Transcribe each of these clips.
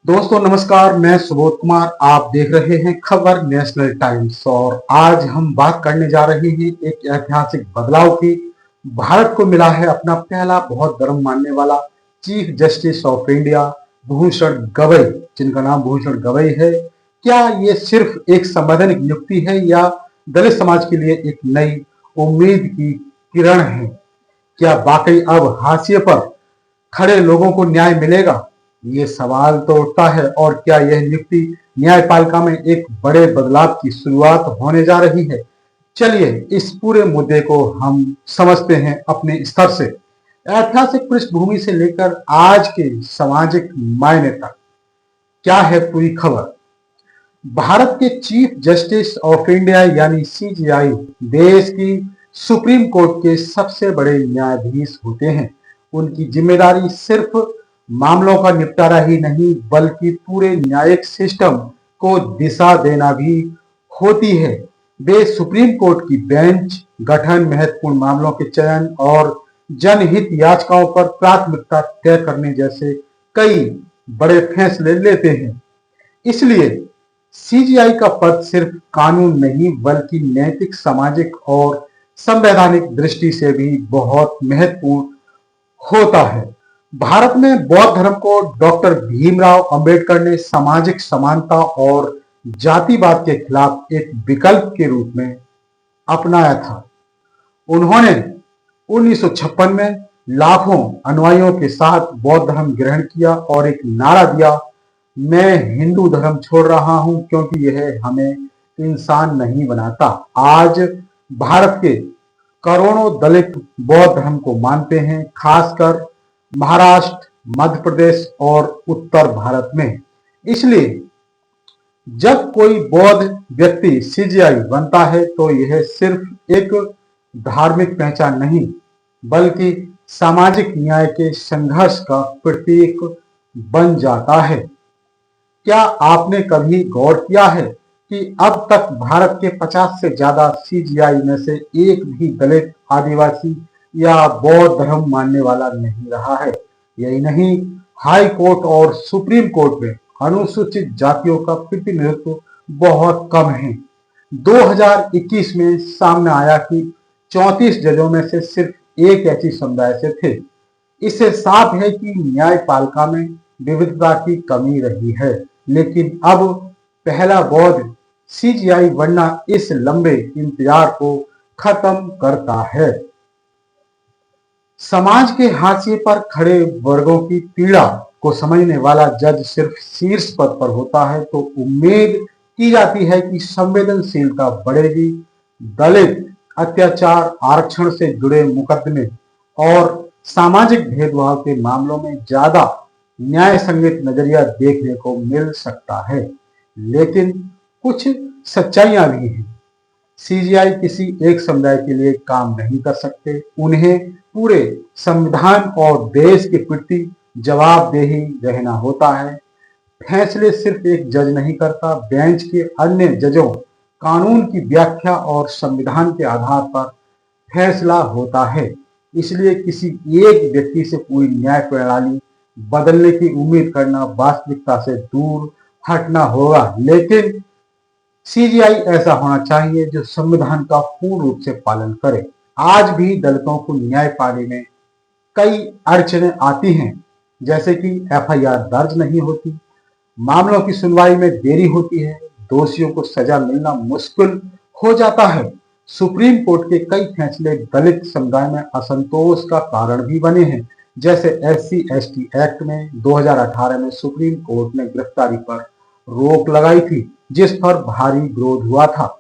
दोस्तों नमस्कार, मैं सुबोध कुमार। आप देख रहे हैं खबर नेशनल टाइम्स और आज हम बात करने जा रहे हैं एक ऐतिहासिक बदलाव की। भारत को मिला है अपना पहला बहुत गर्व मानने वाला chief justice of India Bhushan Gavai, जिनका नाम भूषण गवई है। क्या ये सिर्फ एक संवैधानिक नियुक्ति है या दलित समाज के लिए एक नई उम्मीद की किरण है? क्या वाकई अब हाशिए पर खड़े लोगों को न्याय मिलेगा? ये सवाल तो उठता है। और क्या यह नियुक्ति न्यायपालिका में एक बड़े बदलाव की शुरुआत होने जा रही है? चलिए इस पूरे मुद्दे को हम समझते हैं अपने स्तर से, ऐतिहासिक पृष्ठभूमि से लेकर आज के सामाजिक मायने तक। क्या है पूरी खबर? भारत के चीफ जस्टिस ऑफ इंडिया यानी सीजीआई देश की सुप्रीम कोर्ट के सबसे बड़े न्यायाधीश होते हैं। उनकी जिम्मेदारी सिर्फ मामलों का निपटारा ही नहीं बल्कि पूरे न्यायिक सिस्टम को दिशा देना भी होती है। वे सुप्रीम कोर्ट की बेंच गठन, महत्वपूर्ण मामलों के चयन और जनहित याचिकाओं पर प्राथमिकता तय करने जैसे कई बड़े फैसले लेते हैं। इसलिए सीजीआई का पद सिर्फ कानून नहीं बल्कि नैतिक, सामाजिक और संवैधानिक दृष्टि से भी बहुत महत्वपूर्ण होता है। भारत में बौद्ध धर्म को डॉक्टर भीमराव अंबेडकर ने सामाजिक समानता और जातिवाद के खिलाफ एक विकल्प के रूप में अपनाया था। उन्होंने 1956 में लाखों अनुयायियों के साथ बौद्ध धर्म ग्रहण किया और एक नारा दिया, मैं हिंदू धर्म छोड़ रहा हूं क्योंकि यह हमें इंसान नहीं बनाता। आज भारत के करोड़ों दलित बौद्ध धर्म को मानते हैं, खासकर महाराष्ट्र, मध्य प्रदेश और उत्तर भारत में। इसलिए जब कोई बौद्ध व्यक्ति सीजीआई बनता है तो यह सिर्फ एक धार्मिक पहचान नहीं बल्कि सामाजिक न्याय के संघर्ष का प्रतीक बन जाता है। क्या आपने कभी गौर किया है कि अब तक भारत के 50 से ज्यादा सीजीआई में से एक भी दलित, आदिवासी या बौद्ध धर्म मानने वाला नहीं रहा है? यही नहीं, हाई कोर्ट और सुप्रीम कोर्ट में अनुसूचित जातियों का प्रतिनिधित्व बहुत कम है। 2021 में सामने आया कि 34 जजों में से सिर्फ एक ऐसी समुदाय से थे। इससे साफ है कि न्यायपालिका में विविधता की कमी रही है। लेकिन अब पहला बौद्ध सीजीआई बनना इस लंबे इंतजार को खत्म करता है। समाज के हाशिए पर खड़े वर्गों की पीड़ा को समझने वाला जज सिर्फ शीर्ष पद पर होता है तो उम्मीद की जाती है कि संवेदनशीलता बढ़ेगी। दलित अत्याचार, आरक्षण से जुड़े मुकदमे और सामाजिक भेदभाव के मामलों में ज्यादा न्याय संगत नजरिया देखने को मिल सकता है। लेकिन कुछ सच्चाइयां भी हैं। सीजीआई किसी एक समुदाय के लिए काम नहीं कर सकते। उन्हें पूरे संविधान और देश के प्रति जवाबदेही रहना होता है। फैसले सिर्फ एक जज नहीं करता, बेंच के अन्य जजों, कानून की व्याख्या और संविधान के आधार पर फैसला होता है। इसलिए किसी एक व्यक्ति से पूरी न्याय प्रणाली बदलने की उम्मीद करना वास्तविकता से दूर हटना होगा। लेकिन सीजीआई ऐसा होना चाहिए जो संविधान का पूर्ण रूप से पालन करे। आज भी दलितों को न्याय पाने में कई अड़चनें आती हैं, जैसे कि एफआईआर दर्ज नहीं होती, मामलों की सुनवाई में देरी होती है, दोषियों को सजा मिलना मुश्किल हो जाता है। सुप्रीम कोर्ट के कई फैसले दलित समुदाय में असंतोष का कारण भी बने हैं, जैसे SC/ST एक्ट में 2018 में सुप्रीम कोर्ट ने गिरफ्तारी पर रोक लगाई थी, जिस पर भारी विरोध हुआ था।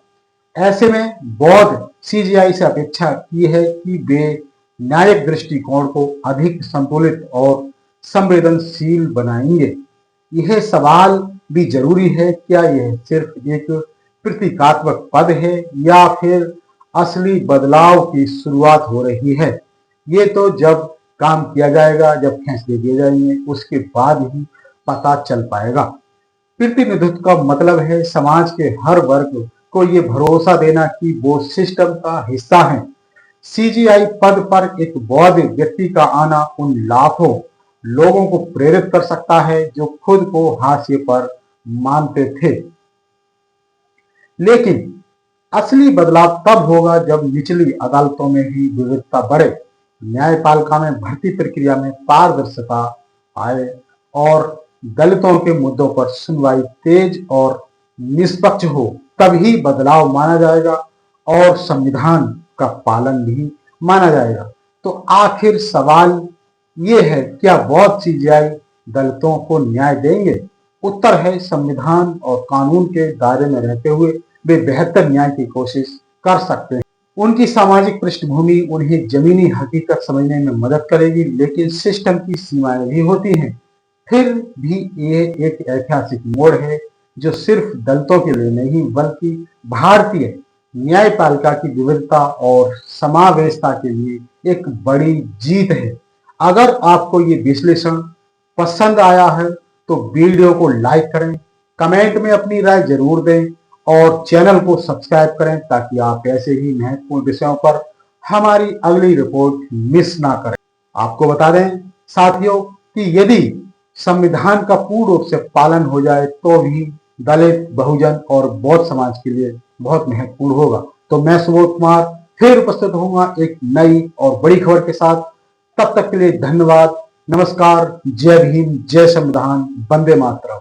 ऐसे में बौद्ध सीजीआई से अपेक्षा की है कि वे न्यायिक दृष्टिकोण को अधिक संतुलित और संवेदनशील बनाएंगे। यह सवाल भी जरूरी है, क्या यह सिर्फ एक प्रतीकात्मक पद है या फिर असली बदलाव की शुरुआत हो रही है? ये तो जब काम किया जाएगा, जब फैसले दिए जाएंगे, उसके बाद ही पता चल पाएगा। प्रतिनिधित्व का मतलब है समाज के हर वर्ग को ये भरोसा देना कि वो सिस्टम का हिस्सा है। सीजीआई पद पर एक बौद्ध व्यक्ति का आना उन लाखों लोगों को प्रेरित कर सकता है जो खुद को हाशिए पर मानते थे। लेकिन असली बदलाव तब होगा जब निचली अदालतों में ही विविधता बढ़े, न्यायपालिका में भर्ती प्रक्रिया में पारदर्शिता आए और दलितों के मुद्दों पर सुनवाई तेज और निष्पक्ष हो। तभी बदलाव माना जाएगा और संविधान का पालन भी माना जाएगा। तो आखिर सवाल ये है, क्या बौद्ध सीजीआई दलितों को न्याय देंगे? उत्तर है, संविधान और कानून के दायरे में रहते हुए वे बेहतर न्याय की कोशिश कर सकते हैं। उनकी सामाजिक पृष्ठभूमि उन्हें जमीनी हकीकत समझने में मदद करेगी, लेकिन सिस्टम की सीमाएं भी होती हैं। फिर भी ये एक ऐतिहासिक मोड़ है जो सिर्फ दलितों के लिए नहीं बल्कि भारतीय न्यायपालिका की विविधता और समावेशता के लिए एक बड़ी जीत है। अगर आपको ये विश्लेषण पसंद आया है तो वीडियो को लाइक करें, कमेंट में अपनी राय जरूर दें और चैनल को सब्सक्राइब करें ताकि आप ऐसे ही महत्वपूर्ण विषयों पर हमारी अगली रिपोर्ट मिस ना करें। आपको बता दें साथियों कि यदि संविधान का पूर्ण रूप से पालन हो जाए तो भी दलित, बहुजन और बौद्ध समाज के लिए बहुत महत्वपूर्ण होगा। तो मैं सुबोध कुमार फिर उपस्थित होऊंगा एक नई और बड़ी खबर के साथ। तब तक के लिए धन्यवाद, नमस्कार, जय भीम, जय संविधान, वंदे मातरम।